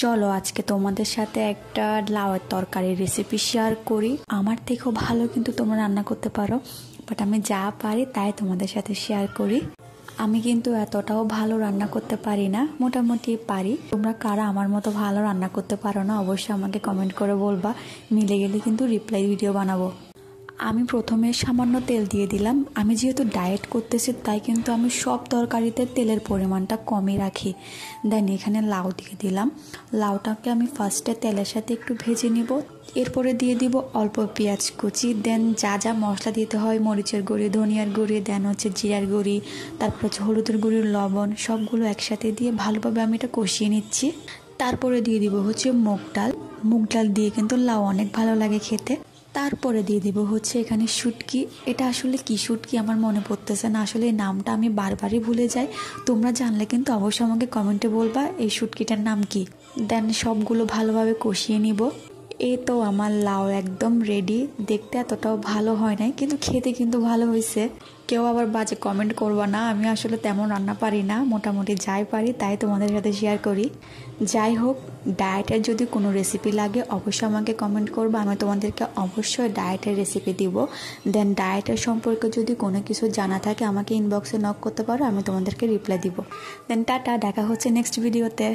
চলো আজকে তোমাদের সাথে একটা লাউয়ের তরকারির রেসিপি শেয়ার করি। আমার থেকেও ভালো কিন্তু তোমরা রান্না করতে পারো, বাট আমি যা পারি তাই তোমাদের সাথে শেয়ার করি। আমি কিন্তু এতটাও ভালো রান্না করতে পারি না, মোটামুটি পারি। তোমরা কারা আমার মতো ভালো রান্না করতে পারো না অবশ্যই আমাকে কমেন্ট করে বলবা, মিলে গেলে কিন্তু রিপ্লাই ভিডিও বানাবো। আমি প্রথমে সামান্য তেল দিয়ে দিলাম। আমি যেহেতু ডায়েট করতেছি তাই কিন্তু আমি সব তরকারিতে তেলের পরিমাণটা কমই রাখি। দেন এখানে লাউ দিয়ে দিলাম। লাউটাকে আমি ফার্স্টে তেলের সাথে একটু ভেজে নিব, এরপরে দিয়ে দিব অল্প পেঁয়াজ কুচি। দেন যা যা মশলা দিতে হয়, মরিচের গুঁড়ি, ধনিয়ার গুঁড়ি, দেন হচ্ছে জিরার গুঁড়ি, তারপর হচ্ছে হলুদের গুঁড়ি, লবণ, সবগুলো একসাথে দিয়ে ভালোভাবে আমি এটা কষিয়ে নিচ্ছি। তারপরে দিয়ে দিব হচ্ছে মুগ ডাল। মুগ ডাল দিয়ে কিন্তু লাউ অনেক ভালো লাগে খেতে। তারপরে দিয়ে দিব হচ্ছে এখানে শুটকি। এটা আসলে কি শুটকি আমার মনে পড়তেছে না, আসলে এই নামটা আমি বারবারই ভুলে যাই। তোমরা জানলে কিন্তু অবশ্যই আমাকে কমেন্টে বলবা এই শুটকিটার নাম কি। দেন সবগুলো ভালোভাবে কষিয়ে নিব। এই তো আমার লাউ একদম রেডি। দেখতে এতটাও ভালো হয় নাই, কিন্তু খেতে কিন্তু ভালো হয়েছে। কেউ আবার বাজে কমেন্ট করবা না, আমি আসলে তেমন রান্না পারি না, মোটামুটি যাই পারি তাই তোমাদের সাথে শেয়ার করি। যাই হোক, ডায়েটের যদি কোনো রেসিপি লাগে অবশ্যই আমাকে কমেন্ট করবা, আমি তোমাদেরকে অবশ্যই ডায়েটের রেসিপি দিব। দেন ডায়েটের সম্পর্কে যদি কোনো কিছু জানা থাকে আমাকে ইনবক্সে নক করতে পারো, আমি তোমাদেরকে রিপ্লাই দিব। দেন টাটা, দেখা হচ্ছে নেক্সট ভিডিওতে।